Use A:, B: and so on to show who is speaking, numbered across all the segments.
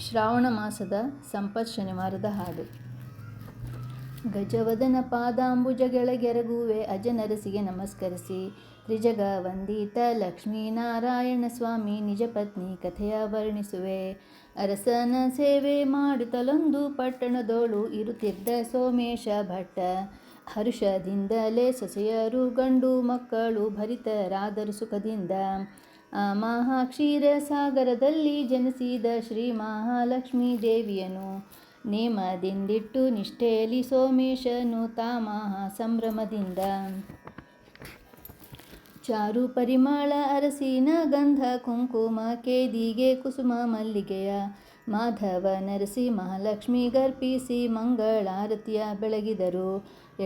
A: ಶ್ರಾವಣ ಮಾಸದ ಸಂಪತ್ ಶನಿವಾರದ ಹಾಡು. ಗಜವದನ ಪಾದಾಂಬುಜ ಗೆಳಗೆರಗುವೆ ಅಜನರಸಿಗೆ ನಮಸ್ಕರಿಸಿ, ತ್ರಿಜಗ ವಂದಿತ ಲಕ್ಷ್ಮೀನಾರಾಯಣ ಸ್ವಾಮಿ ನಿಜ ಪತ್ನಿ ಕಥೆಯ ವರ್ಣಿಸುವೆ. ಅರಸನ ಸೇವೆ ಮಾಡುತ್ತಲೊಂದು ಪಟ್ಟಣದೋಳು ಇರುತ್ತಿದ್ದ ಸೋಮೇಶ ಭಟ್ಟ. ಹರುಷದಿಂದಲೇ ಸೊಸೆಯರು ಗಂಡು ಮಕ್ಕಳು ಭರಿತರಾದರು ಸುಖದಿಂದ. ಆ ಮಹಾಕ್ಷೀರ ಸಾಗರದಲ್ಲಿ ಜನಿಸಿದ ಶ್ರೀ ಮಹಾಲಕ್ಷ್ಮೀ ದೇವಿಯನು, ನೇಮದಿಂದಿಟ್ಟು ನಿಷ್ಠೆಯಲ್ಲಿ ಸೋಮೇಶನು ತಾ ಮಹಾ ಸಂಭ್ರಮದಿಂದ. ಚಾರು ಪರಿಮಳ ಅರಸಿನ ಗಂಧ ಕುಂಕುಮ ಕೇದಿಗೆ ಕುಸುಮ ಮಲ್ಲಿಗೆಯ, ಮಾಧವ ನರಸಿ ಮಹಾಲಕ್ಷ್ಮಿ ಗರ್ಪಿಸಿ ಮಂಗಳಾರತಿಯ ಬೆಳಗಿದರು.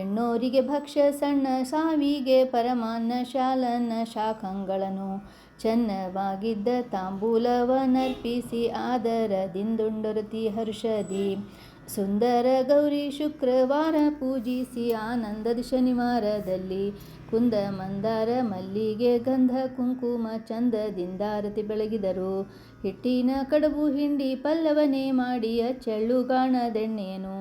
A: ಎಣ್ಣೋರಿಗೆ ಭಕ್ಷ್ಯ ಸಣ್ಣ ಸಾವಿಗೆ ಪರಮಾನ್ನ ಶಾಲನ್ನ ಶಾಖಗಳನ್ನು, ಚನ್ನವಾಗಿದ್ದ ತಾಂಬೂಲವನರ್ಪಿಸಿ ಆದರದಿಂದುಂಡರತಿ ಹರ್ಷದಿ. ಸುಂದರ ಗೌರಿ ಶುಕ್ರವಾರ ಪೂಜಿಸಿ ಆನಂದದ ಶನಿವಾರದಲ್ಲಿ, ಕುಂದ ಮಂದಾರ ಮಲ್ಲಿಗೆ ಗಂಧ ಕುಂಕುಮ ಚಂದದಿಂದಾರತಿ ಬೆಳಗಿದರು. ಹಿಟ್ಟಿನ ಕಡಬು ಹಿಂಡಿ ಪಲ್ಲವನೇ ಮಾಡಿ ಅಚ್ಚೆಳ್ಳುಗಾಣದೆಣ್ಣೆಯನು,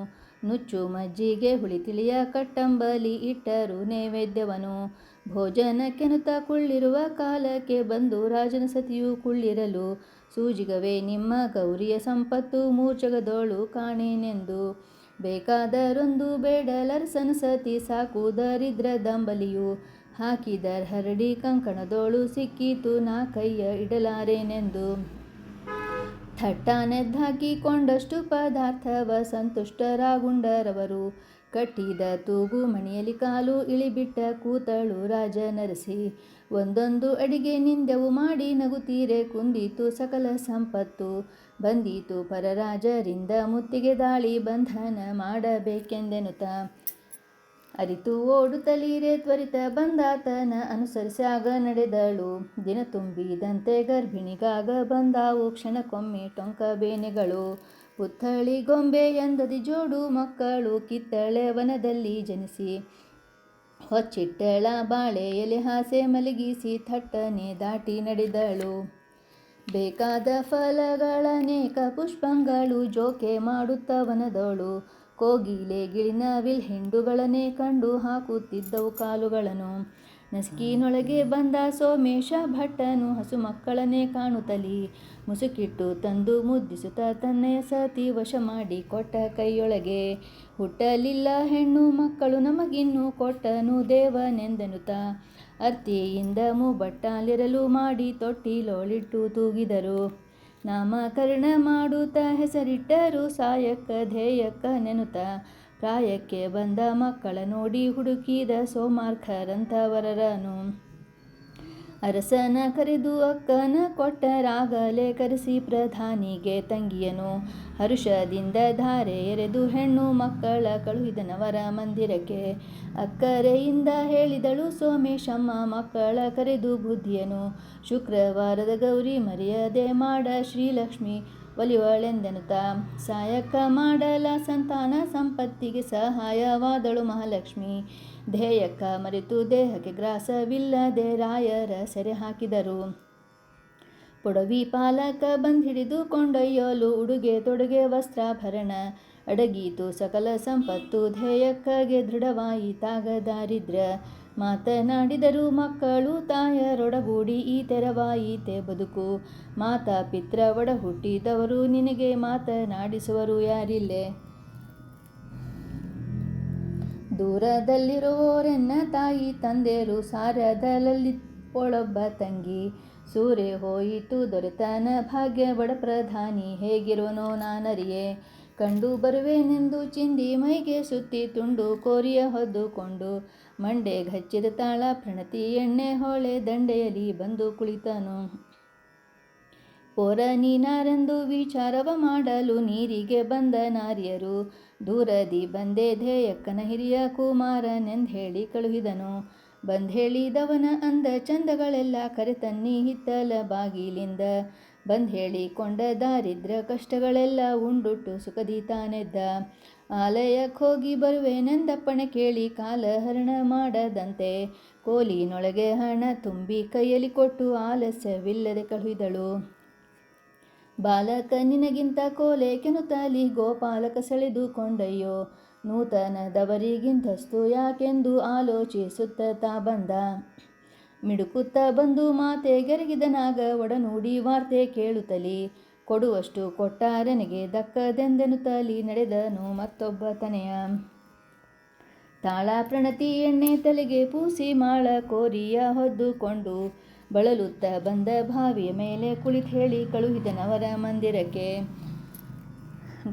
A: ನುಚ್ಚು ಮಜ್ಜಿಗೆ ಹುಳಿ ತಿಳಿಯ ಕಟ್ಟಂಬಲಿ ಇಟ್ಟರು ನೈವೇದ್ಯವನು. ಭೋಜನಕ್ಕೆನುತ ಕುಳ್ಳಿರುವ ಕಾಲಕ್ಕೆ ಬಂದು ರಾಜನ ಸತಿಯು ಕುಳ್ಳಿರಲು, ಸೂಜಿಗವೇ ನಿಮ್ಮ ಗೌರಿಯ ಸಂಪತ್ತು ಮೂರ್ಜಗದೋಳು ಕಾಣೇನೆಂದು. ಬೇಕಾದರೊಂದು ಬೇಡಲರಸನ ಸತಿ ಸಾಕು ದರಿದ್ರದಂಬಲಿಯು, ಹಾಕಿದರ್ ಹರಡಿ ಕಂಕಣದೋಳು ಸಿಕ್ಕಿತು ನಾ ಕೈಯ ಇಡಲಾರೆನೆಂದು. ಥಟ್ಟನೆದ್ದಾಕಿಕೊಂಡಷ್ಟು ಪದಾರ್ಥವ ಸಂತುಷ್ಟರಾಗುಂಡರವರು, ಕಟ್ಟಿದ ತೂಗು ಮಣಿಯಲಿ ಕಾಲು ಇಳಿಬಿಟ್ಟ ಕೂತಳು ರಾಜನರಸಿ. ಒಂದೊಂದು ಅಡಿಗೆ ನಿಂದೆವು ಮಾಡಿ ನಗುತ್ತೀರೆ ಕುಂದಿತು ಸಕಲ ಸಂಪತ್ತು, ಬಂದೀತು ಪರರಾಜರಿಂದ ಮುತ್ತಿಗೆ ದಾಳಿ ಬಂಧನ ಮಾಡಬೇಕೆಂದೆನುತ. ಅರಿತು ಓಡುತ್ತಲೀರೆ ತ್ವರಿತ ಬಂದಾತನ ಅನುಸರಿಸಾಗ ನಡೆದಳು, ದಿನ ತುಂಬಿದಂತೆ ಗರ್ಭಿಣಿಗಾಗ ಬಂದಾವು ಕ್ಷಣಕ್ಕೊಮ್ಮೆ ಟೊಂಕ ಬೇನೆಗಳು. ಪುತ್ಥಳಿ ಗೊಂಬೆ ಎಂದದಿ ಜೋಡು ಮಕ್ಕಳು ಕಿತ್ತಳೆ ವನದಲ್ಲಿ ಜನಿಸಿ, ಹೊಚ್ಚಿಟ್ಟಳ ಬಾಳೆ ಎಲೆ ಹಾಸೆ ಮಲಗಿಸಿ ಥಟ್ಟನೆ ದಾಟಿ ನಡೆದಳು. ಬೇಕಾದ ಫಲಗಳನೇಕ ಪುಷ್ಪಗಳು ಜೋಕೆ ಮಾಡುತ್ತ ವನದೋಳು, ಕೋಗಿಲೆ ಗಿಳಿನವಿಲ್ ಹಿಂಡುಗಳನ್ನೇ ಕಂಡು ಹಾಕುತ್ತಿದ್ದವು ಕಾಲುಗಳನ್ನು. ನಸುಕಿನೊಳಗೆ ಬಂದ ಸೋಮೇಶ ಭಟ್ಟನು ಹಸು ಮಕ್ಕಳನ್ನೇ ಕಾಣುತ್ತಲಿ, ಮುಸುಕಿಟ್ಟು ತಂದು ಮುದ್ದಿಸುತ್ತ ತನ್ನಯ ಸತಿ ವಶ ಮಾಡಿ ಕೊಟ್ಟ ಕೈಯೊಳಗೆ. ಹುಟ್ಟಲಿಲ್ಲ ಹೆಣ್ಣು ಮಕ್ಕಳು ನಮಗಿನ್ನು ಕೊಟ್ಟನು ದೇವನೆಂದೆನುತ, ಅರ್ತಿಯಿಂದ ಮೂಬಟ್ಟಾಲಿರಲು ಮಾಡಿ ತೊಟ್ಟಿಲೊಳಿಟ್ಟು ತೂಗಿದರು. ನಾಮಕರಣ ಮಾಡುತ್ತ ಹೆಸರಿಟ್ಟರು ಸಾಯಕ್ಕ ಧ್ಯೇಯಕ್ಕ ನೆನುತ, ಪ್ರಾಯಕ್ಕೆ ಬಂದ ಮಕ್ಕಳ ನೋಡಿ ಹುಡುಕಿದ ಸೋಮಾರ್ಕರಂಥವರನು. ಅರಸನ ಕರೆದು ಅಕ್ಕನ ಕೊಟ್ಟರಾಗಲೇ ಕರೆಸಿ ಪ್ರಧಾನಿಗೆ ತಂಗಿಯನು, ಹರುಷದಿಂದ ಧಾರೆ ಎರೆದು ಹೆಣ್ಣು ಮಕ್ಕಳ ಕಳುಹಿದನವರ ಮಂದಿರಕ್ಕೆ. ಅಕ್ಕರೆಯಿಂದ ಹೇಳಿದಳು ಸೋಮೇಶಮ್ಮ ಮಕ್ಕಳ ಕರೆದು ಬುದ್ಧಿಯನು, ಶುಕ್ರವಾರದ ಗೌರಿ ಮರೆಯದೆ ಮಾಡ ಶ್ರೀಲಕ್ಷ್ಮಿ ಒಲಿವಳೆಂದೆನುತ. ಸಾಯಕ್ಕ ಮಾಡಲ ಸಂತಾನ ಸಂಪತ್ತಿಗೆ ಸಹಾಯವಾದಳು ಮಹಾಲಕ್ಷ್ಮಿ, ಧ್ಯೇಯಕ್ಕ ಮರೆತು ದೇಹಕ್ಕೆ ಗ್ರಾಸವಿಲ್ಲದೆ ರಾಯರ ಸೆರೆ ಹಾಕಿದರು. ಪೊಡವಿ ಪಾಲಕ ಬಂದ್ಹಿಡಿದು ಕೊಂಡೊಯ್ಯಲು ಉಡುಗೆ ತೊಡುಗೆ ವಸ್ತ್ರಾಭರಣ, ಅಡಗೀತು ಸಕಲ ಸಂಪತ್ತು ಧ್ಯೇಯಕ್ಕಗೆ ದೃಢವಾಯಿತಾಗ ದಾರಿದ್ರ್ಯ. ಮಾತನಾಡಿದರು ಮಕ್ಕಳು ತಾಯರೊಡಗೂಡಿ ಈ ತೆರವಾಯಿತೆ ಬದುಕು, ಮಾತಾ ಪಿತ್ರ ಒಡ ಹುಟ್ಟಿದವರು ನಿನಗೆ ಮಾತನಾಡಿಸುವರು ಯಾರಿಲ್ಲೇ. ದೂರದಲ್ಲಿರುವೋರೆನ್ನ ತಾಯಿ ತಂದೆರು ಸಾರದಲ್ಲಿಪ್ಪೊಳೊಬ್ಬ ತಂಗಿ, ಸೂರೆ ಹೋಯಿತು ದೊರೆತನ ಭಾಗ್ಯ ಬಡ ಪ್ರಧಾನಿ ಹೇಗಿರುವನೋ ನಾನರಿಯೆ. ಕಂಡು ಬರುವೆನೆಂದು ಚಿಂದಿ ಮೈಗೆ ಸುತ್ತಿ ತುಂಡು ಕೋರಿಯ ಹೊದ್ದುಕೊಂಡು, ಮಂಡೆಗಚ್ಚಿದ ತಾಳ ಪ್ರಣತಿ ಎಣ್ಣೆ ಹೊಳೆ ದಂಡೆಯಲಿ ಬಂದು ಕುಳಿತನು. ಪೋರ ನೀನಾರೆಂದು ವಿಚಾರವ ಮಾಡಲು ನೀರಿಗೆ ಬಂದ ನಾರಿಯರು, ದೂರದಿ ಬಂದೆ ಧ್ಯೇಯಕ್ಕನ ಹಿರಿಯ ಕುಮಾರನೆಂದೇಳಿ ಕಳುಹಿದನು. ಬಂದ್ಹೇಳಿದವನ ಅಂದ ಚಂದಗಳೆಲ್ಲ ಕರೆತನ್ನಿ ಹಿತ್ತಲ ಬಾಗಿಲಿಂದ, ಬಂದ್ಹೇಳಿಕೊಂಡ ದಾರಿದ್ರ್ಯ ಕಷ್ಟಗಳೆಲ್ಲ ಉಂಡುಟ್ಟು ಸುಖದಿ ತಾನೆದ್ದ. ಆಲಯಕ್ಕೋಗಿ ಬರುವೆನೆಂದಪ್ಪಣೆ ಕೇಳಿ ಕಾಲಹರಣ ಮಾಡದಂತೆ, ಕೋಲಿನೊಳಗೆ ಹಣ ತುಂಬಿ ಕೈಯಲ್ಲಿ ಕೊಟ್ಟು ಆಲಸ್ಯವಿಲ್ಲದೆ ಕಳುಹಿದಳು. ಬಾಲಕ ನಿನಗಿಂತ ಕೋಲೆ ಕೆನುತಲಿ ಗೋಪಾಲಕ ಸೆಳೆದುಕೊಂಡಯ್ಯೋ ನೂತನದವರಿಗಿಂತಸ್ತು ಯಾಕೆಂದು ಆಲೋಚಿಸುತ್ತ ಬಂದ. ಮಿಡುಕುತ್ತ ಬಂದು ಮಾತೆ ಗೆರಗಿದನಾಗ ಒಡನೂಡಿ ವಾರ್ತೆ ಕೇಳುತ್ತಲಿ ಕೊಡುವಷ್ಟು ಕೊಟ್ಟಾರೆನಗೆ ದಕ್ಕದೆಂದೆನುತ್ತಲಿ ನಡೆದನು ಮತ್ತೊಬ್ಬ ತನೆಯ. ತಾಳ ಪ್ರಣತಿ ಎಣ್ಣೆ ತಲೆಗೆ ಪೂಸಿ ಮಾಳ ಕೋರಿಯ ಹೊದ್ದುಕೊಂಡು ಬಳಲುತ್ತ ಬಂದ ಭಾವಿಯ ಮೇಲೆ ಕುಳಿತ್ ಹೇಳಿ ಕಳುಹಿದನವರ ಮಂದಿರಕ್ಕೆ.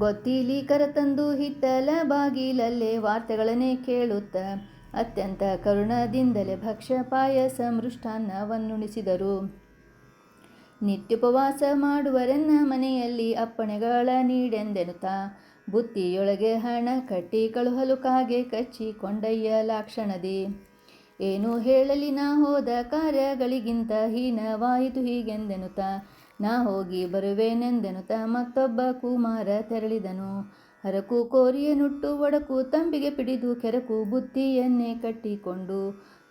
A: ಗೊತ್ತಿಲಿ ಕರತಂದು ಹಿತ್ತಲ ಬಾಗಿಲಲ್ಲೇ ವಾರ್ತೆಗಳನ್ನೇ ಕೇಳುತ್ತ ಅತ್ಯಂತ ಕರುಣದಿಂದಲೇ ಭಕ್ಷ್ಯ ಪಾಯಸ ಮೃಷ್ಟಾನ್ನವನ್ನುಣಿಸಿದರು. ನಿತ್ಯೋಪವಾಸ ಮಾಡುವರೆನ್ನ ಮನೆಯಲ್ಲಿ ಅಪ್ಪಣೆಗಳ ನೀಡೆಂದೆನುತ ಬುತ್ತಿಯೊಳಗೆ ಹಣ ಕಟ್ಟಿ ಕಳುಹಲು ಕಾಗೆ ಕಚ್ಚಿಕೊಂಡಯ್ಯ ಲಾಕ್ಷಣದಿ. ಏನು ಹೇಳಲಿ ನಾ ಹೋದ ಕಾರ್ಯಗಳಿಗಿಂತ ಹೀನವಾಯಿತು ಹೀಗೆಂದೆನುತ ನಾ ಹೋಗಿ ಬರುವೆನೆಂದೆನುತ ಮತ್ತೊಬ್ಬ ಕುಮಾರ ತೆರಳಿದನು. ಹರಕು ಕೋರಿಯ ನುಟ್ಟು ಒಡಕು ತಂಬಿಗೆ ಪಿಡಿದು ಕೆರಕು ಬುತ್ತಿಯನ್ನೇ ಕಟ್ಟಿಕೊಂಡು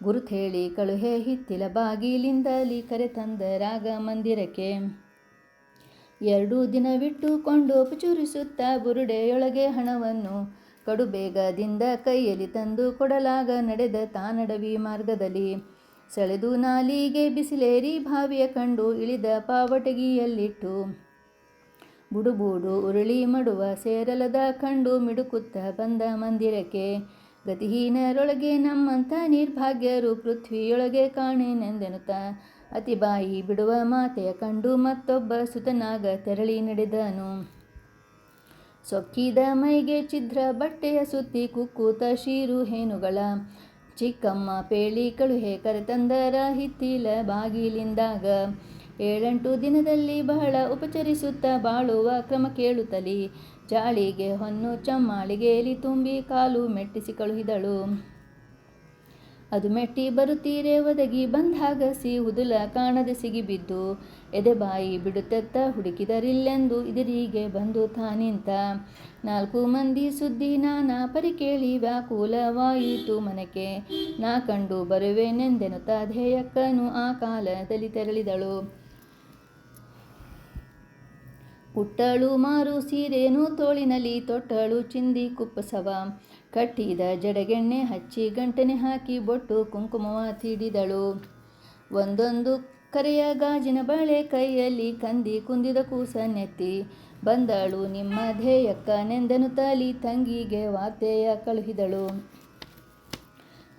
A: ಗುರುತೇಳಿ ಕಳುಹೆ ಹಿತ್ತಿಲ ಬಾಗಿಲಿಂದಲಿ ಕರೆತಂದರಾಗ ಮಂದಿರಕ್ಕೆ. 2 ದಿನವಿಟ್ಟುಕೊಂಡು ಪುಚುರಿಸುತ್ತ ಬುರುಡೆಯೊಳಗೆ ಹಣವನ್ನು ಕಡುಬೇಗದಿಂದ ಕೈಯಲ್ಲಿ ತಂದು ಕೊಡಲಾಗ ನಡೆದ ತಾನಡವಿ ಮಾರ್ಗದಲ್ಲಿ. ಸೆಳೆದು ನಾಲಿಗೆ ಬಿಸಿಲೇರಿ ಭಾವಿಯ ಕಂಡು ಇಳಿದ ಪಾವಟಗಿಯಲ್ಲಿಟ್ಟು ಬುಡುಬುಡು ಉರುಳಿ ಮಡುವ ಸೇರಲದ ಕಂಡು ಮಿಡುಕುತ್ತ ಬಂದ ಮಂದಿರಕ್ಕೆ. ಗತಿಹೀನರೊಳಗೆ ನಮ್ಮಂಥ ನಿರ್ಭಾಗ್ಯರು ಪೃಥ್ವಿಯೊಳಗೆ ಕಾಣೆನೆಂದೆನುತ ಅತಿಬಾಯಿ ಬಿಡುವ ಮಾತೆಯ ಕಂಡು ಮತ್ತೊಬ್ಬ ಸುತನಾಗ ತೆರಳಿ ನಡೆದನು. ಸೊಕ್ಕಿದ ಮೈಗೆ ಛಿದ್ರ ಬಟ್ಟೆಯ ಸುತ್ತಿ ಕುಕ್ಕೂತ ಶೀರು ಹೇನುಗಳ ಚಿಕ್ಕಮ್ಮ ಪೇಳಿ ಕಳುಹೆ ಕರೆತಂದರ ಹಿತ್ತಿಲ ಬಾಗಿಲಿಂದಾಗ. 7-8 ದಿನದಲ್ಲಿ ಬಹಳ ಉಪಚರಿಸುತ್ತ ಬಾಳುವ ಕ್ರಮ ಕೇಳುತ್ತಲಿ ಜಾಳಿಗೆ ಹೊನ್ನು ಚಮ್ಮಾಳಿಗೆಯಲ್ಲಿ ತುಂಬಿ ಕಾಲು ಮೆಟ್ಟಿಸಿ ಕಳುಹಿದಳು. ಅದು ಮೆಟ್ಟಿ ಬರುತ್ತೀರೆ ಒದಗಿ ಬಂದಾಗಸಿ ಹುದುಲ ಕಾಣದೆ ಸಿಗಿಬಿದ್ದು ಎದೆಬಾಯಿ ಬಿಡುತ್ತೆತ್ತ ಹುಡುಕಿದರಿಲ್ಲೆಂದು ಇದಿರಿಗೆ ಬಂದು ತಾನಿಂತ. 4 ಮಂದಿ ಸುದ್ದಿ ನಾನಾ ಪರಿ ಕೇಳಿ ವ್ಯಾಕುಲವಾಯಿತು ಮನಕ್ಕೆ ನಾ ಕಂಡು ಬರುವೆನೆಂದೆನುತ ಧ್ಯೇಯಕ್ಕನು ಆ ಕಾಲದಲ್ಲಿ ತೆರಳಿದಳು. ಉಟ್ಟಳು ಮಾರು ಸೀರೆಯನ್ನು ತೋಳಿನಲ್ಲಿ ತೊಟ್ಟಳು ಚಿಂದಿ ಕುಪ್ಪಸವ ಕಟ್ಟಿದ ಜಡೆಗೆಣ್ಣೆ ಹಚ್ಚಿ ಗಂಟನೆ ಹಾಕಿ ಬೊಟ್ಟು ಕುಂಕುಮವ ತೀಡಿದಳು. ಒಂದೊಂದು ಕರೆಯ ಗಾಜಿನ ಬಳೆ ಕೈಯಲ್ಲಿ ಕಂದಿ ಕುಂದಿದ ಕೂಸನ್ನೆತ್ತಿ ಬಂದಳು ನಿಮ್ಮ ಧ್ಯೇಯಕ್ಕನೆಂದೆನುತ್ತಲಿ ತಂಗಿಗೆ ವಾರ್ತೆಯ ಕಳುಹಿದಳು.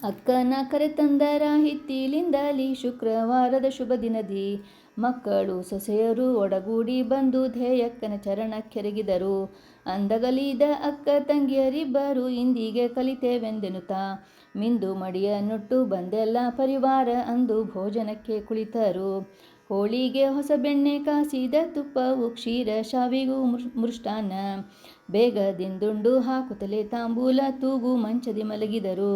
A: ಅಕ್ಕನ ಕರೆತಂದರ ಹಿತ್ತಿಲಿಂದಲಿ ಶುಕ್ರವಾರದ ಶುಭ ದಿನದಿ ಮಕ್ಕಳು ಸೊಸೆಯರು ಒಡಗೂಡಿ ಬಂದು ಧ್ಯೇಯಕ್ಕನ ಚರಣಕ್ಕೆರಗಿದರು. ಅಂದಗಲಿದ ಅಕ್ಕ ತಂಗಿಯರಿಬ್ಬರು ಇಂದಿಗೆ ಕಲಿತೇವೆಂದೆನುತ ಮಿಂದು ಮಡಿಯ ನುಟ್ಟು ಬಂದೆಲ್ಲ ಪರಿವಾರ ಅಂದು ಭೋಜನಕ್ಕೆ ಕುಳಿತರು. ಹೋಳಿಗೆ ಹೊಸ ಬೆಣ್ಣೆ ಕಾಸಿದ ತುಪ್ಪವು ಕ್ಷೀರ ಶಾವಿಗೂ ಮೃಷ್ಟಾನ್ನ ಬೇಗದಿಂದುಂಡು ಹಾಕುತ್ತಲೇ ತಾಂಬೂಲ ತೂಗು ಮಂಚದಿ ಮಲಗಿದರು.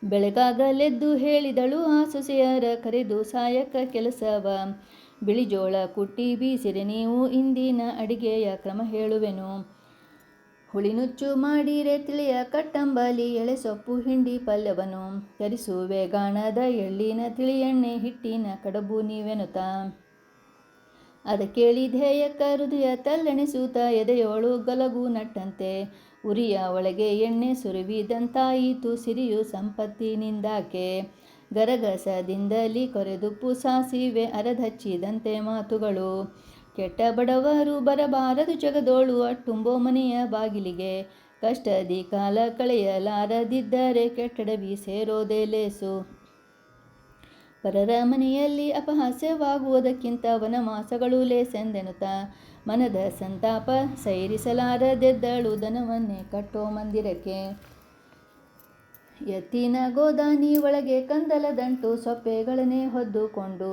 A: ಬೆಳಗಾಗಲೆದ್ದು ಹೇಳಿದಳು ಆ ಸೊಸೆಯರ ಕರೆದು ಸಾಯಕ್ಕ ಕೆಲಸವ ಬಿಳಿಜೋಳ ಕುಟ್ಟಿ ಬೀಸಿರೆ ನೀವು ಇಂದಿನ ಅಡಿಗೆಯ ಕ್ರಮ ಹೇಳುವೆನು. ಹುಳಿನುಚ್ಚು ಮಾಡಿರೆ ತಿಳಿಯ ಕಟ್ಟಂಬಲಿ ಎಳೆಸೊಪ್ಪು ಹಿಂಡಿ ಪಲ್ಯವನು ತರಿಸುವೆ ಗಾಣದ ಎಳ್ಳಿನ ತಿಳಿಯಣ್ಣೆ ಹಿಟ್ಟಿನ ಕಡಬು ನೀವೆನುತ. ಅದ ಕೇಳಿ ಧ್ಯೇಯಕ್ಕ ಹೃದಯ ತಲ್ಲೆಣಿಸೂತ ಎದೆಯೋಳು ಗಲಗು ನಟ್ಟಂತೆ ಉರಿಯ ಒಳಗೆ ಎಣ್ಣೆ ಸುರುವಿದಂತಾಯಿತು ಸಿರಿಯು ಸಂಪತ್ತಿನಿಂದಾಕೆ. ಗರಗಸದಿಂದಲಿ ಕೊರೆದುಪ್ಪು ಸಾಸಿವೆ ಅರದಚ್ಚಿದಂತೆ ಮಾತುಗಳು. ಕೆಟ್ಟ ಬಡವರು ಬರಬಾರದು ಜಗದೋಳು ಅಟ್ಟುಂಬೋ ಮನೆಯ ಬಾಗಿಲಿಗೆ ಕಷ್ಟದಿ ಕಾಲ ಕಳೆಯಲಾರದಿದ್ದರೆ ಕೆಟ್ಟಡವಿ ಸೇರೋದೇ ಲೇಸು. ಪರರ ಮನೆಯಲ್ಲಿ ಅಪಹಾಸ್ಯವಾಗುವುದಕ್ಕಿಂತ ವನವಾಸಗಳು ಲೇಸೆಂದೆನುತ ಮನದ ಸಂತಾಪ ಸೈರಿಸಲಾರದೆದ್ದಳು ದನವನ್ನೇ ಕಟ್ಟೋ ಮಂದಿರಕ್ಕೆ. ಎತ್ತಿನ ಗೋದಾನಿ ಒಳಗೆ ಕಂದಲದಂಟು ಸೊಪ್ಪೆಗಳನ್ನೇ ಹೊದ್ದುಕೊಂಡು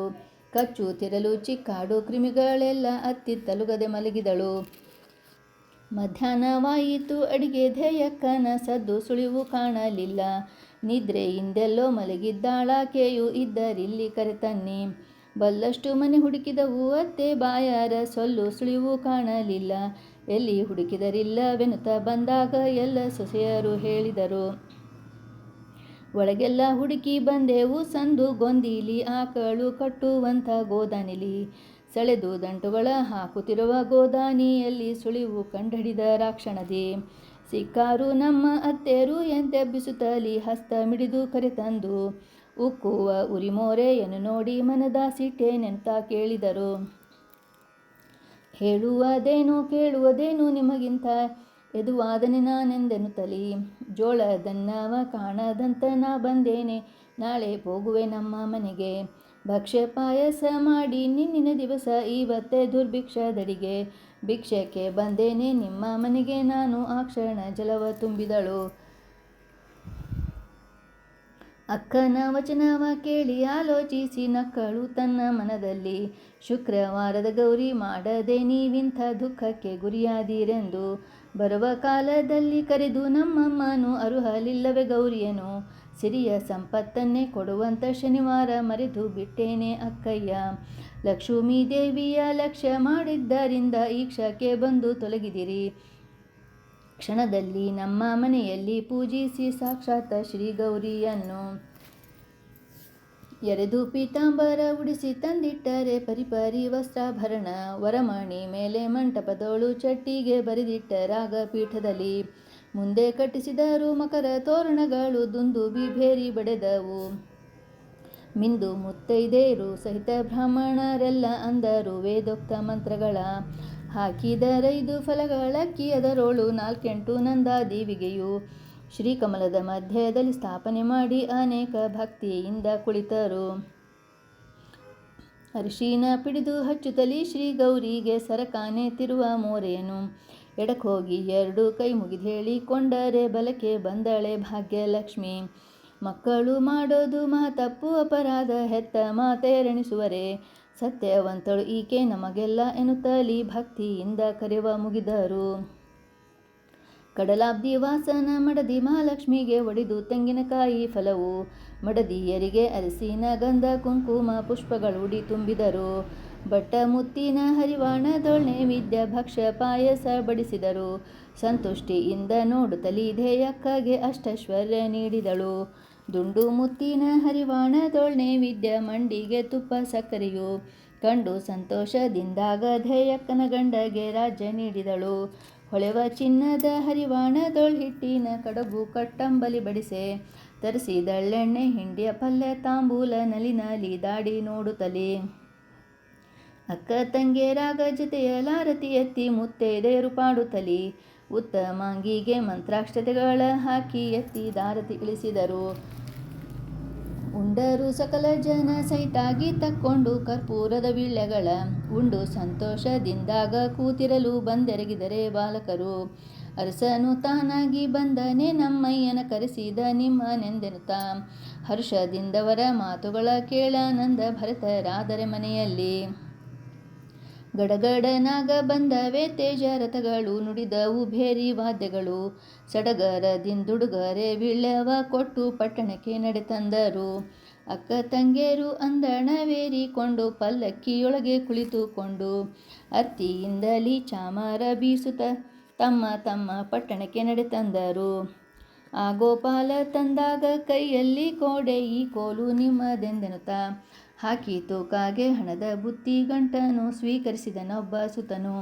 A: ಕಚ್ಚು ತಿರಲು ಚಿಕ್ಕಾಡು ಕ್ರಿಮಿಗಳೆಲ್ಲ ಅತ್ತಿತ್ತಲುಗದೆ ಮಲಗಿದಳು. ಮಧ್ಯಾಹ್ನವಾಯಿತು ಅಡಿಗೆ ಧ್ಯೇಯಕ್ಕನ ಸದ್ದು ಸುಳಿವು ಕಾಣಲಿಲ್ಲ. ನಿದ್ರೆಯಿಂದೆಲ್ಲೋ ಮಲಗಿದ್ದಾಳಾಕೆಯು ಇದ್ದರಿಲ್ಲಿ ಕರೆತನ್ನಿ. ಬಲ್ಲಷ್ಟು ಮನೆ ಹುಡುಕಿದವು ಅತ್ತೆ ಬಾಯಾರ ಸೊಲ್ಲು ಸುಳಿವು ಕಾಣಲಿಲ್ಲ. ಎಲ್ಲಿ ಹುಡುಕಿದರಿಲ್ಲವೆನುತ ಬಂದಾಗ ಎಲ್ಲ ಸೊಸೆಯರು ಹೇಳಿದರು. ಒಳಗೆಲ್ಲ ಹುಡುಕಿ ಬಂದೆವು ಸಂದು ಗೊಂದಿಲಿ ಆಕಳು ಕಟ್ಟುವಂಥ ಗೋದಾನಿಲಿ ಸೆಳೆದು ದಂಟುಗಳ ಹಾಕುತ್ತಿರುವ ಗೋದಾನಿಯಲ್ಲಿ ಸುಳಿವು ಕಂಡುಹಿಡಿದ ರಾಕ್ಷಣದಿ. ಸಿಕ್ಕಾರು ನಮ್ಮ ಅತ್ತೆರು ಎಂತೆಬ್ಬಿಸುತ್ತಲಿ ಹಸ್ತ ಮಿಡಿದು ಕರೆತಂದು. ಉಕ್ಕುವ ಉರಿಮೋರೆಯನ್ನು ನೋಡಿ ಮನದ ಸಿಟ್ಟೇನೆಂತ ಕೇಳಿದರು. ಹೇಳುವುದೇನು ಕೇಳುವುದೇನು ನಿಮಗಿಂತ ಎದುವಾದನೆ ನಾನೆಂದೆನ್ನುತ್ತಲಿ. ಜೋಳದನ್ನವ ಕಾಣದಂತ ನಾ ಬಂದೇನೆ, ನಾಳೆ ಹೋಗುವೆ ನಮ್ಮ ಮನೆಗೆ. ಭಕ್ಷ್ಯ ಪಾಯಸ ಮಾಡಿ ನಿನ್ನಿನ ದಿವಸ ಇವತ್ತೇ ದುರ್ಭಿಕ್ಷದಡಿಗೆ. ಭಿಕ್ಷಕ್ಕೆ ಬಂದೇನೆ ನಿಮ್ಮ ಮನೆಗೆ ನಾನು ಆ ಕ್ಷಣ ಜಲವ ತುಂಬಿದಳು. ಅಕ್ಕನ ವಚನವ ಕೇಳಿ ಆಲೋಚಿಸಿ ನಕ್ಕಳು ತನ್ನ ಮನದಲ್ಲಿ. ಶುಕ್ರವಾರದ ಗೌರಿ ಮಾಡದೆ ನೀವಿಂಥ ದುಃಖಕ್ಕೆ ಗುರಿಯಾದೀರೆಂದು. ಬರುವ ಕಾಲದಲ್ಲಿ ಕರೆದು ನಮ್ಮಮ್ಮನು ಅರುಹಲಿಲ್ಲವೇ ಗೌರಿಯನು. ಸಿರಿಯ ಸಂಪತ್ತನ್ನೇ ಕೊಡುವಂತ ಶನಿವಾರ ಮರೆತು ಬಿಟ್ಟೇನೆ ಅಕ್ಕಯ್ಯ. ಲಕ್ಷ್ಮೀ ದೇವಿಯ ಲಕ್ಷ್ಯ ಮಾಡಿದ್ದರಿಂದ ಈ ಕ್ಷಕ್ಕೆ ಬಂದು ತೊಲಗಿದಿರಿ. ಕ್ಷಣದಲ್ಲಿ ನಮ್ಮ ಮನೆಯಲ್ಲಿ ಪೂಜಿಸಿ ಸಾಕ್ಷಾತ್ ಶ್ರೀ ಗೌರಿಯನ್ನು. ಎರೆದು ಪೀತಾಂಬರ ಉಡಿಸಿ ತಂದಿಟ್ಟರೆ ಪರಿಪರಿ ವಸ್ತ್ರಾಭರಣ. ವರಮಣಿ ಮೇಲೆ ಮಂಟಪದೋಳು ಚಟ್ಟಿಗೆ ಬರೆದಿಟ್ಟರಾಗ ಪೀಠದಲ್ಲಿ. ಮುಂದೆ ಕಟ್ಟಿಸಿದರು ಮಕರ ತೋರಣಗಳು ದುಂದುಬಿ ಭೇರಿ ಬಡೆದವು. ಮಿಂದು ಮುತ್ತೈದೆಯರು ಸಹಿತ ಬ್ರಾಹ್ಮಣರೆಲ್ಲ ಅಂದರು ವೇದೋಕ್ತ ಮಂತ್ರಗಳ. ಹಾಕಿದರೈದು ಫಲಗಳಕ್ಕಿ ಅದರೋಳು 4 ನಂದಾದೀವಿಗೆಯು. ಶ್ರೀಕಮಲದ ಮಧ್ಯದಲ್ಲಿ ಸ್ಥಾಪನೆ ಮಾಡಿ ಅನೇಕ ಭಕ್ತಿಯಿಂದ ಕುಳಿತರು. ಅರಿಶಿನ ಪಿಡಿದು ಹಚ್ಚುತ್ತಲಿ ಶ್ರೀ ಗೌರಿಗೆ ಸರಕಾನೆ ತಿರುವ ಮೋರೆಯನು. ಎಡಕ್ಕೋಗಿ 2 ಕೈ ಮುಗಿದೇಳಿ ಕೊಂಡರೆ ಬಲಕ್ಕೆ ಬಂದಳೆ ಭಾಗ್ಯಲಕ್ಷ್ಮಿ. ಮಕ್ಕಳು ಮಾಡೋದು ಮಹತಪ್ಪು ಅಪರಾಧ ಹೆತ್ತ ಮಾತೆರಣಿಸುವರೆ. ಸತ್ಯವಂತಳು ಈಕೆ ನಮಗೆಲ್ಲ ಎನ್ನುತ್ತಲಿ ಭಕ್ತಿಯಿಂದ ಕರೆವ ಮುಗಿದರು. ಕಡಲಾಬ್ದಿ ವಾಸನ ಮಡದಿ ಮಹಾಲಕ್ಷ್ಮಿಗೆ ಒಡೆದು ತೆಂಗಿನಕಾಯಿ ಫಲವು. ಮಡದಿಯರಿಗೆ ಅರಸಿನ ಗಂಧ ಕುಂಕುಮ ಪುಷ್ಪಗಳುಡಿ ತುಂಬಿದರು. ಬಟ್ಟ ಮುತ್ತಿನ ಹರಿವಾಣದೊಳ್ ನೈವೇದ್ಯ ಭಕ್ಷ್ಯ ಪಾಯಸ ಬಡಿಸಿದರು. ಸಂತುಷ್ಟಿಯಿಂದ ನೋಡುತ್ತಲಿ ಧ್ಯೇಯಕ್ಕಗೆ ಅಷ್ಟೈಶ್ವರ್ಯ ನೀಡಿದಳು. ದುಂಡು ಮುತ್ತಿನ ಹರಿವಾಣದೊಳ್ ನೈವೇದ್ಯ ಮಂಡಿಗೆ ತುಪ್ಪ ಸಕ್ಕರೆಯು. ಕಂಡು ಸಂತೋಷದಿಂದಾಗ ಧ್ಯೇಯಕ್ಕನ ಗಂಡಗೆ ರಾಜ್ಯ ನೀಡಿದಳು. ಹೊಳೆವ ಚಿನ್ನದ ಹರಿವಾಣದೊಳ್ ಹಿಟ್ಟಿನ ಕಡಬು ಕಟ್ಟಂಬಲಿ ಬಡಿಸೆ. ತರಿಸಿದಳೆಣ್ಣೆ ಹಿಂಡಿಯ ಪಲ್ಯ ತಾಂಬೂಲ ನಲಿ ದಾಡಿ ನೋಡುತ್ತಲಿ. ಅಕ್ಕ ತಂಗಿಯರಾಗ ಜೊತೆಯಲಾರತಿ ಎತ್ತಿ ಮುತ್ತೈದೆಯರು ಪಾಡುತ್ತಲಿ. ಉತ್ತಮಾಂಗಿಗೆ ಮಂತ್ರಾಕ್ಷತೆಗಳ ಹಾಕಿ ಎತ್ತಿ ದಾರತಿ ಇಳಿಸಿದರು. ಉಂಡರು ಸಕಲ ಜನ ಸೈತಾಗಿ ತಕ್ಕೊಂಡು ಕರ್ಪೂರದ ವೀಳ್ಯಗಳ. ಉಂಡು ಸಂತೋಷದಿಂದಾಗ ಕೂತಿರಲು ಬಂದೆರಗಿದರೆ ಬಾಲಕರು. ಅರಸನು ತಾನಾಗಿ ಬಂದನೆ ನಮ್ಮಯ್ಯನ ಕರೆಸಿದ ನಿಮ್ಮನೆಂದೆನುತ್ತಾ. ಹರ್ಷದಿಂದವರ ಮಾತುಗಳ ಕೇಳಾನಂದ ಭರತರಾದರೆ ಮನೆಯಲ್ಲಿ. ಗಡಗಡನಾಗ ಬಂದವೆ ತೇಜ ರಥಗಳು ನುಡಿದವು ಭೇರಿ ವಾದ್ಯಗಳು. ಸಡಗರದಿಂದುಡುಗರೆ ವೀಳ್ಯವ ಕೊಟ್ಟು ಪಟ್ಟಣಕ್ಕೆ ನಡೆತಂದರು. ಅಕ್ಕ ತಂಗಿಯರು ಅಂದಣವೇರಿಕೊಂಡು ಪಲ್ಲಕ್ಕಿಯೊಳಗೆ ಕುಳಿತುಕೊಂಡು. ಅತ್ತಿಯಿಂದಲಿ ಚಾಮರ ಬೀಸುತ್ತ ತಮ್ಮ ತಮ್ಮ ಪಟ್ಟಣಕ್ಕೆ ನಡೆತಂದರು. ಆ ಗೋಪಾಲ ತಂದಾಗ ಕೈಯಲ್ಲಿ ಕೋಡೆ ಈ ಕೋಲು ನಿಮ್ಮದೆಂದೆನುತ್ತಾ. ಹಾಕಿ ತೂಕಾಗೆ ಹಣದ ಬುತ್ತಿ ಗಂಟನು ಸ್ವೀಕರಿಸಿದನೊಬ್ಬ ಸುತನು.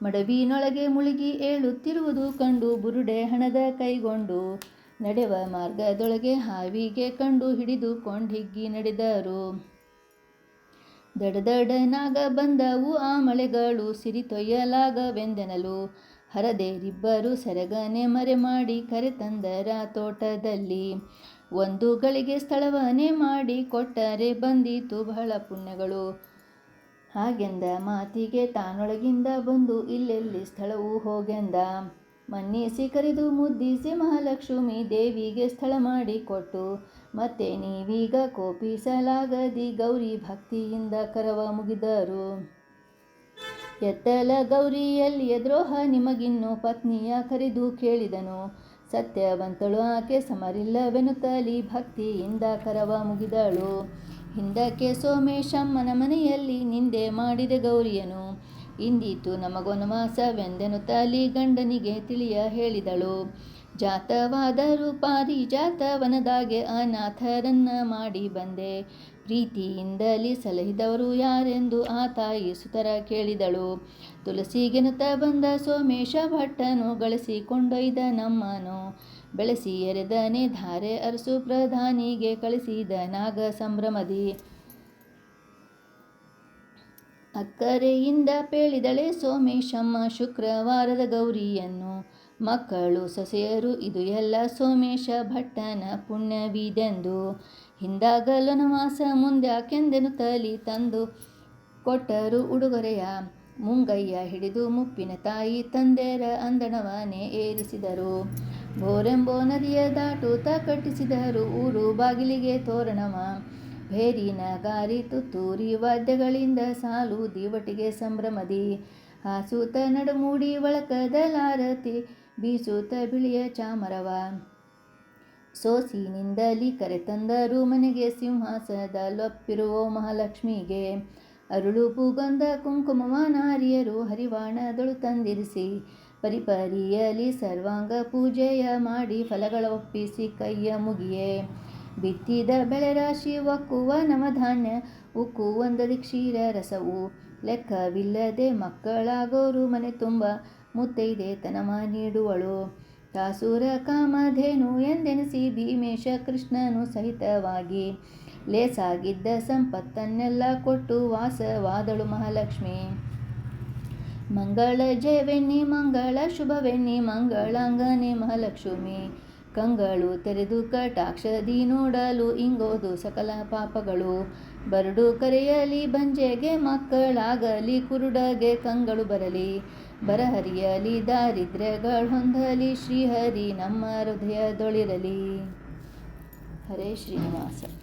A: ಮಡವಿನೊಳಗೆ ಮುಳುಗಿ ಏಳುತ್ತಿರುವುದು ಕಂಡು ಬುರುಡೆ ಹಣದ ಕೈಗೊಂಡು. ನಡೆವ ಮಾರ್ಗದೊಳಗೆ ಹಾವಿಗೆ ಕಂಡು ಹಿಡಿದುಕೊಂಡಿಗ್ಗಿ ನಡೆದರು. ದಡದಡನಾಗ ಬಂದವು ಆ ಮಳೆಗಳು ಸಿರಿತೊಯ್ಯಲಾಗವೆಂದೆನಲು. ಹರದೇರಿಬ್ಬರು ಸೆರಗನೆ ಮರೆ ಮಾಡಿ ಕರೆತಂದರ ತೋಟದಲ್ಲಿ. ಒಂದು ಗಳಿಗೆ ಸ್ಥಳವನ್ನೇ ಮಾಡಿ ಕೊಟ್ಟರೆ ಬಂದೀತು ಬಹಳ ಪುಣ್ಯಗಳು. ಹಾಗೆಂದ ಮಾತಿಗೆ ತಾನೊಳಗಿಂದ ಬಂದು ಇಲ್ಲೆಲ್ಲಿ ಸ್ಥಳವು ಹೋಗೆಂದ. ಮನ್ನಿಸಿ ಕರೆದು ಮುದ್ದಿಸಿ ಮಹಾಲಕ್ಷ್ಮೀ ದೇವಿಗೆ ಸ್ಥಳ ಮಾಡಿ ಕೊಟ್ಟು. ಮತ್ತೆ ನೀವೀಗ ಕೋಪಿಸಲಾಗದಿ ಗೌರಿ ಭಕ್ತಿಯಿಂದ ಕರವ ಮುಗಿದರು. ಎತ್ತಲ ಗೌರಿಯಲ್ಲಿಯ ದ್ರೋಹ ನಿಮಗಿನ್ನು ಪತ್ನಿಯ ಕರೆದು ಕೇಳಿದನು. ಸತ್ಯವಂತಳು ಆಕೆ ಸಮರಿಲ್ಲವೆನ್ನುತ್ತಲಿ ಭಕ್ತಿಯಿಂದ ಕರವ ಮುಗಿದಳು. ಹಿಂದಕ್ಕೆ ಸೋಮೇಶಮ್ಮನ ಮನೆಯಲ್ಲಿ ನಿಂದೆ ಮಾಡಿದೆ ಗೌರಿಯನು. ಇಂದೀತು ನಮಗೊನವಾಸವೆಂದೆನ್ನುತ್ತಲಿ ಗಂಡನಿಗೆ ತಿಳಿಯ ಹೇಳಿದಳು. ಜಾತವಾದರೂ ಪಾರಿಜಾತ ವನದಾಗೆ ಅನಾಥರನ್ನ ಮಾಡಿ ಬಂದೆ. ಪ್ರೀತಿಯಿಂದಲಿ ಸಲಹಿದವರು ಯಾರೆಂದು ಆ ತಾಯಿ ಸುತರ ಕೇಳಿದಳು. ತುಳಸಿಗೆನುತ ಬಂದ ಸೋಮೇಶ ಭಟ್ಟನು ಗಳಿಸಿಕೊಂಡೊಯ್ದ ನಮ್ಮನು. ಬೆಳೆಸಿ ಎರೆದನೆ ಧಾರೆ ಅರಸು ಪ್ರಧಾನಿಗೆ ಕಳಿಸಿದ ನಾಗ ಸಂಭ್ರಮದಿ. ಅಕ್ಕರೆಯಿಂದ ಪೇಳಿದಳೆ ಸೋಮೇಶಮ್ಮ ಶುಕ್ರವಾರದ ಗೌರಿಯನ್ನು. ಮಕ್ಕಳು ಸೊಸೆಯರು ಇದು ಎಲ್ಲ ಸೋಮೇಶ ಭಟ್ಟನ ಪುಣ್ಯವಿದೆಂದು. ಹಿಂದಾಗಲೊನವಾಸ ಮುಂದ್ಯಾಕೆಂದೆನುತ್ತಲಿ ತಂದು ಕೊಟ್ಟರು ಉಡುಗೊರೆಯ. ಮುಂಗೈಯ ಹಿಡಿದು ಮುಪ್ಪಿನ ತಾಯಿ ತಂದೆರ ಅಂದಣವನೇ ಏರಿಸಿದರು. ಬೋರೆಂಬೋ ನದಿಯ ದಾಟುತ್ತ ಕಟ್ಟಿಸಿದರು ಊರು ಬಾಗಿಲಿಗೆ ತೋರಣವ. ಭೇರಿ ನಗಾರಿ ತುತ್ತೂರಿ ವಾದ್ಯಗಳಿಂದ ಸಾಲು ದಿವಟಿಗೆ ಸಂಭ್ರಮದಿ. ಹಾಸೂತ ನಡುಮೂಡಿ ಒಳಕದಲಾರತಿ ಬೀಸೂತ ಬಿಳಿಯ ಚಾಮರವ. ಸೋಸಿನಿಂದಲಿ ಕರೆತಂದರು ಮನೆಗೆ ಸಿಂಹಾಸನದಲ್ಲೊಪ್ಪಿರುವೋ ಮಹಾಲಕ್ಷ್ಮಿಗೆ. ಅರುಳು ಪೂಗೊಂದ ಕುಂಕುಮವ ನಾರಿಯರು ಹರಿವಾಣದೊಳು ತಂದಿರಿಸಿ. ಪರಿಪರಿಯಲಿ ಸರ್ವಾಂಗ ಪೂಜೆಯ ಮಾಡಿ ಫಲಗಳ ಒಪ್ಪಿಸಿ ಕೈಯ ಮುಗಿಯೇ. ಬಿತ್ತಿದ ಬೆಳೆರಾಶಿ ಒಕ್ಕುವ ನವಧಾನ್ಯ ಉಕ್ಕುವಂದದಿ ಕ್ಷೀರ ರಸವು. ಲೆಕ್ಕವಿಲ್ಲದೆ ಮಕ್ಕಳಾಗೋರು ಮನೆ ತುಂಬ ಮುತ್ತೈದೆತನವ ನೀಡುವಳು. ಕಾಸೂರ ಕಾಮಧೇನು ಎಂದೆನಿಸಿ ಭೀಮೇಶ ಕೃಷ್ಣನು ಸಹಿತವಾಗಿ. ಲೇಸಾಗಿದ್ದ ಸಂಪತ್ತನ್ನೆಲ್ಲ ಕೊಟ್ಟು ವಾಸವಾದಳು ಮಹಾಲಕ್ಷ್ಮಿ. ಮಂಗಳ ಜಯವೆನ್ನಿ ಮಂಗಳ ಶುಭವೆನ್ನಿ ಮಂಗಳಾಂಗನೆ ಮಹಾಲಕ್ಷ್ಮಿ. ಕಂಗಳು ತೆರೆದು ಕಟಾಕ್ಷದಿ ನೋಡಲು ಇಂಗೋದು ಸಕಲ ಪಾಪಗಳು. ಬರಡು ಕರೆಯಲಿ ಬಂಜೆಗೆ ಮಕ್ಕಳಾಗಲಿ ಕುರುಡಗೆ ಕಂಗಳು ಬರಲಿ. ಬರಹರಿಯಲಿ ದಾರಿದ್ರ್ಯಗಳೊಂದಲಿ ಶ್ರೀಹರಿ ನಮ್ಮ ಹೃದಯದೊಳಿರಲಿ. ಹರೇ ಶ್ರೀನಿವಾಸ.